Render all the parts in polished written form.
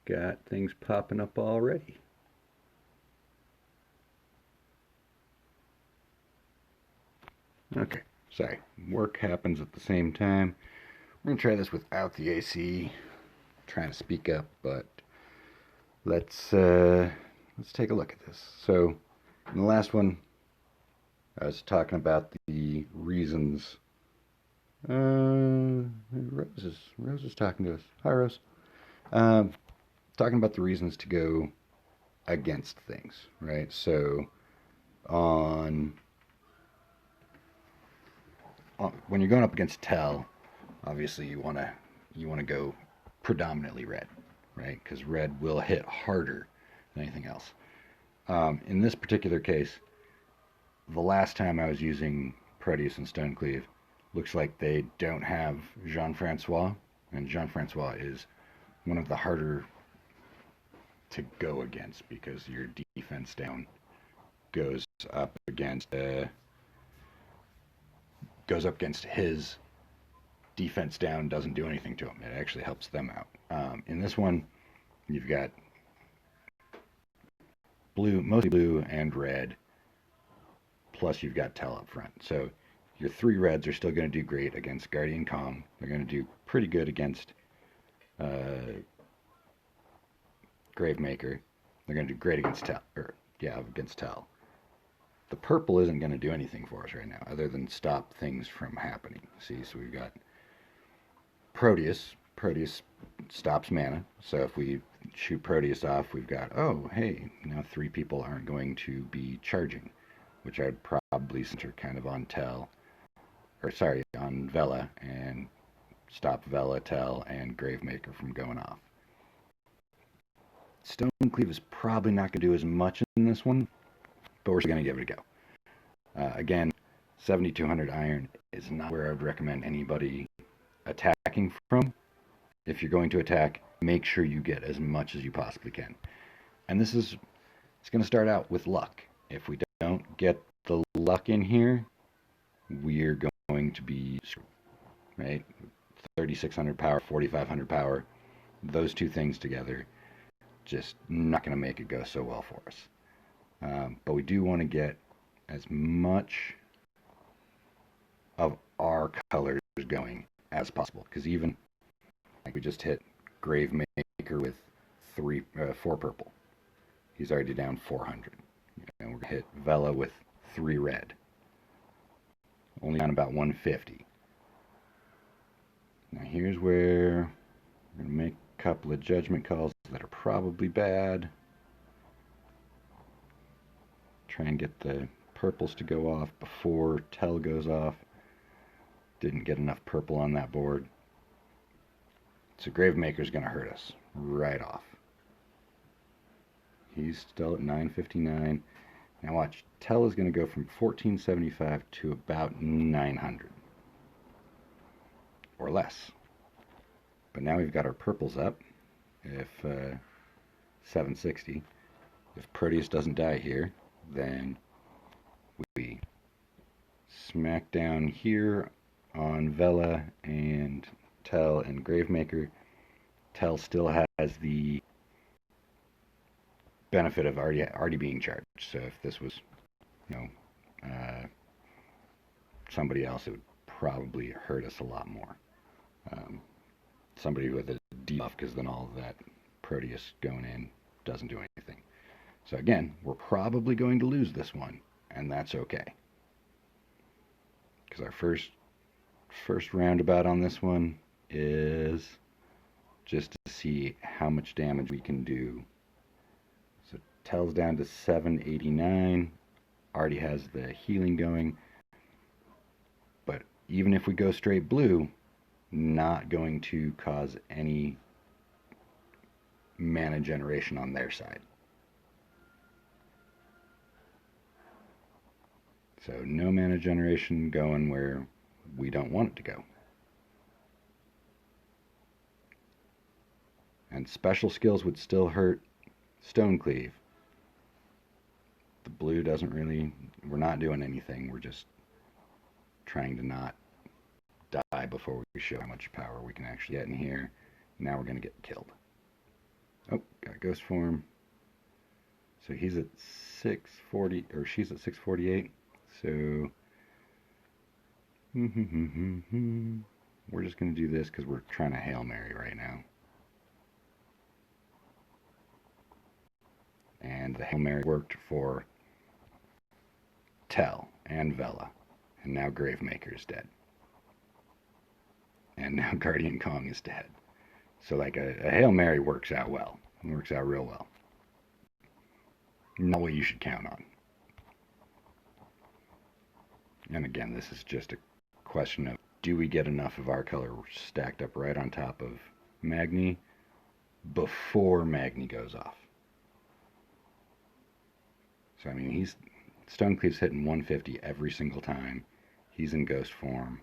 got things popping up already. Okay, sorry. Work happens at the same time. We're going to try this without the AC. Trying to speak up, but let's take a look at this. So, in the last one, I was talking about the reasons. Rose is talking to us. Hi, Rose. Um, Talking about the reasons to go against things, right? So, on, when you're going up against Tell, obviously you want to go predominantly red, right? Because red will hit harder than anything else. In this particular case, the last time I was using Proteus and Stonecleave, looks like they don't have Jean Francois, and Jean Francois is one of the harder to go against because your defense down goes up against his defense down doesn't do anything to him. It actually helps them out. In this one, you've got blue, mostly blue and red, plus you've got Tell up front. So your three reds are still going to do great against Guardian Kong. They're going to do pretty good against Gravemaker. They're going to do great against against Tell. The purple isn't going to do anything for us right now, other than stop things from happening. See, so we've got Proteus. Proteus stops mana. So if we shoot Proteus off, we've got, oh, hey, now three people aren't going to be charging, which I'd probably center kind of on on Vela, and stop Vela, Tell, and Gravemaker from going off. Stonecleave is probably not going to do as much in this one, but we're going to give it a go. Again, 7200 iron is not where I would recommend anybody attacking from. If you're going to attack, make sure you get as much as you possibly can. And it's going to start out with luck. If we don't get the luck in here, we're going to be screwed, right? 3600 power, 4500 power, those two things together, just not going to make it go so well for us. But we do want to get as much of our colors going as possible, because even like we just hit Gravemaker with 4 purple. He's already down 400. And we're going to hit Vela with 3 red. Only on about 150. Now here's where we're going to make a couple of judgment calls that are probably bad. Try and get the purples to go off before Tell goes off. Didn't get enough purple on that board. So Gravemaker's going to hurt us right off. He's still at 959. Now watch, Tell is going to go from 1475 to about 900. Or less. But now we've got our purples up. If 760. If Proteus doesn't die here, then we smack down here on Vela and Tell and Gravemaker. Tell still has the benefit of already being charged. So if this was, somebody else, it would probably hurt us a lot more. Somebody with a debuff, because then all of that Proteus going in doesn't do anything. So again, we're probably going to lose this one, and that's okay. Because our first roundabout on this one is just to see how much damage we can do. So Tell's down to 789, already has the healing going. But even if we go straight blue, not going to cause any mana generation on their side. So no mana generation going where we don't want it to go. And special skills would still hurt Stonecleave. The blue doesn't really, we're not doing anything. We're just trying to not die before we show how much power we can actually get in here. Now we're going to get killed. Oh, got ghost form. So he's at 640, or she's at 648. So we're just going to do this because we're trying to Hail Mary right now. And the Hail Mary worked for Tell and Vela. And now Gravemaker is dead. And now Guardian Kong is dead. So like a Hail Mary works out well. It works out real well. Not what you should count on. And again, this is just a question of, do we get enough of our color stacked up right on top of Magni before Magni goes off? So I mean, Stonecleave's hitting 150 every single time. He's in ghost form.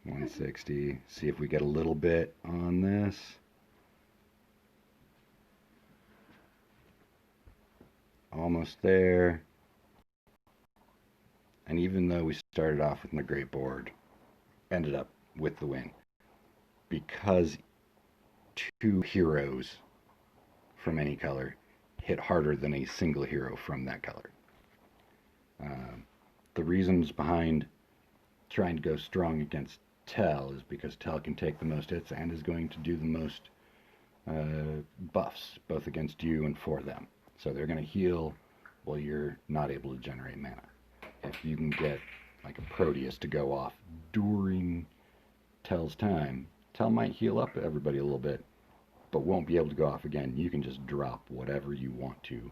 $160. See if we get a little bit on this. Almost there. And even though we started off with a great board, ended up with the win. Because two heroes from any color hit harder than a single hero from that color. The reasons behind trying to go strong against Tell is because Tell can take the most hits and is going to do the most buffs, both against you and for them. So they're going to heal while you're not able to generate mana. If you can get like a Proteus to go off during Tell's time, Tell might heal up everybody a little bit, but won't be able to go off again. You can just drop whatever you want to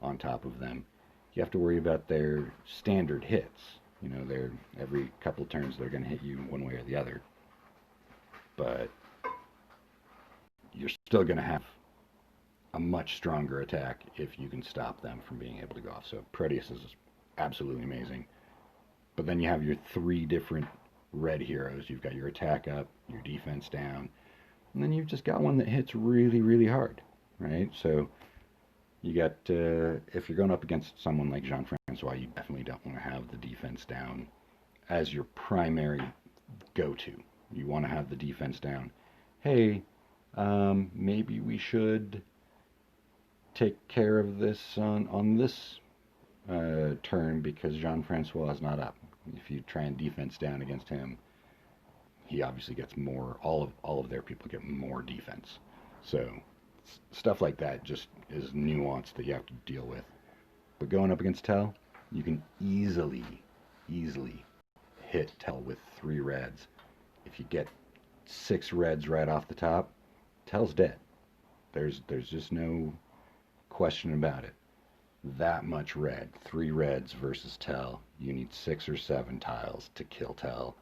on top of them. You have to worry about their standard hits. You know, they're every couple turns they're going to hit you one way or the other. But you're still going to have a much stronger attack if you can stop them from being able to go off. So Proteus is absolutely amazing. But then you have your three different red heroes. You've got your attack up, your defense down, and then you've just got one that hits really, really hard, right? So you got, if you're going up against someone like Jean-Francois, you definitely don't want to have the defense down as your primary go-to. You want to have the defense down. Hey, maybe we should take care of this on this turn because Jean-Francois is not up. If you try and defense down against him, he obviously gets more. All of their people get more defense. So stuff like that just is nuance that you have to deal with. But going up against Tell, you can easily hit Tell with 3 reds. If you get 6 reds right off the top, Tell's dead. There's just no question about it. That much red, 3 reds versus Tell. You need 6 or 7 tiles to kill Tell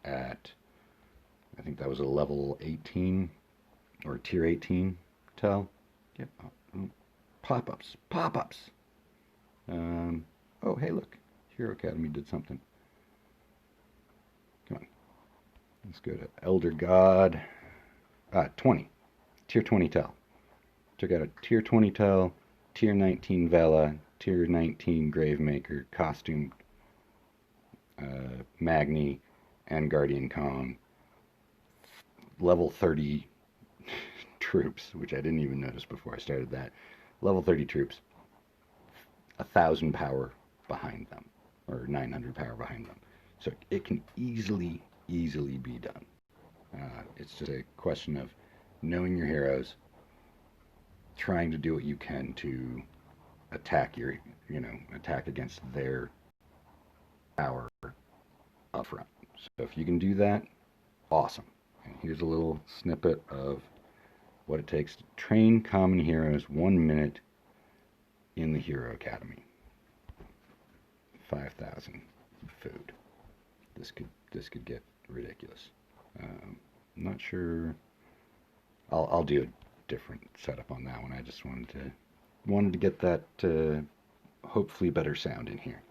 at, I think that was a level 18 or tier 18 Tell. Get pop-ups. Oh, hey, look. Hero Academy did something. Come on. Let's go to Elder God. 20. Tier 20 Tell. Took out a tier 20 Tell, tier 19 Vela, tier 19 Gravemaker, costume Magni, and Guardian Kong. Level 30 troops, which I didn't even notice before I started that. Level 30 troops. 1,000 power behind them, or 900 power behind them. So it can easily be done. It's just a question of knowing your heroes, trying to do what you can to attack attack against their power up front. So if you can do that, awesome. And here's a little snippet of what it takes to train common heroes 1 minute in the Hero Academy. 5,000 food. This could get ridiculous. I'm not sure. I'll do a different setup on that one. I just wanted to get that hopefully better sound in here.